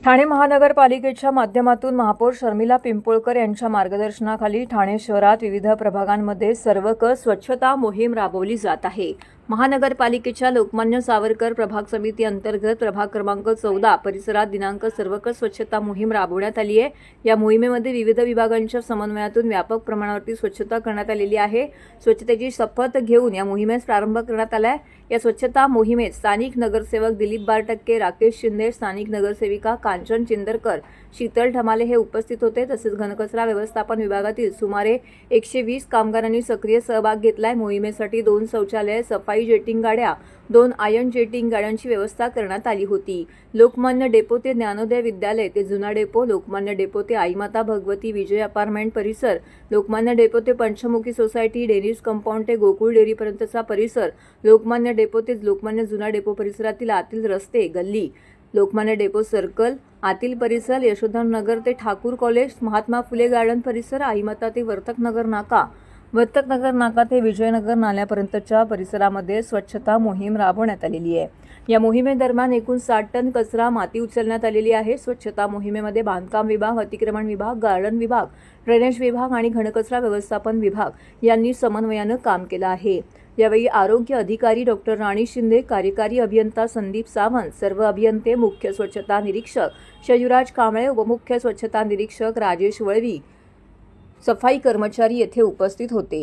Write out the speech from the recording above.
ठाणे महानगरपालिकेच्या माध्यमातून महापौर शर्मिला पिंपोळकर यांच्या मार्गदर्शनाखाली ठाणे शहरात विविध प्रभागांमध्ये सर्वकर स्वच्छता मोहीम राबवली जात आहे। महानगरपालिकेच्या लोकमान्य सावरकर प्रभाग समिती अंतर्गत प्रभाग क्रमांक 14 परिसरात दिनांक सर्वकर स्वच्छता मोहीम राबवण्यात आली आहे। या मोहिमेमध्ये विविध विभागांच्या समन्वयातून व्यापक प्रमाणावरती स्वच्छता करण्यात आलेली आहे। स्वच्छतेची शपथ घेऊन या मोहिमेस प्रारंभ करण्यात आला आहे। या स्वच्छता मोहिमेत स्थानिक नगरसेवक दिलीप बारटक्के, राकेश शिंदे, स्थानिक नगरसेविका कांचन चिंदरकर, शीतल ठमाले हे उपस्थित होते। तसेच घनकचरा व्यवस्थापन विभागातील सुमारे 120 कामगारांनी सक्रिय सहभाग घेतलाय। मोहिमेसाठी 2 शौचालय, सफाई जेटिंग गाड्या, 2 आयन जेटिंग गाड्यांची व्यवस्था करण्यात आली होती। लोकमान्य डेपो ते ज्ञानोदय विद्यालय ते जुना डेपो, लोकमान्य डेपो ते आईमाता भगवती विजय अपार्टमेंट परिसर, लोकमान्य डेपो ते पंचमुखी सोसायटी, डेनिस कंपाऊंड ते गोकुळ डेअरीपर्यंतचा परिसर, लोकमान्य डेपो ते लोकमान्य जुना डेपो परिसरातील आतील रस्ते, गल्ली, लोकमान्य डेपो सर्कल आतील परिसर, यशोधन नगर ते ठाकूर कॉलेज, महात्मा फुले गार्डन परिसर, आईमाता ते वर्तकनगर नाका, वर्तकनगर नाका ते विजयनगर नाल्यापर्यंतच्या परिसरामध्ये स्वच्छता मोहीम राबवण्यात आलेली आहे। या मोहिमेदरम्यान एकूण 60 टन कचरा माती उचलण्यात आलेली आहे। स्वच्छता मोहिमेमध्ये बांधकाम विभाग, अतिक्रमण विभाग, गार्डन विभाग, ड्रेनेज विभाग आणि घनकचरा व्यवस्थापन विभाग यांनी समन्वयानं काम केलं आहे। यावेळी आरोग्य अधिकारी डॉक्टर राणी शिंदे, कार्यकारी अभियंता संदीप सावंत, सर्व अभियंते, मुख्य स्वच्छता निरीक्षक शयुराज कांबळे, उपमुख्य स्वच्छता निरीक्षक राजेश वळवी, सफाई कर्मचारी येथे उपस्थित होते।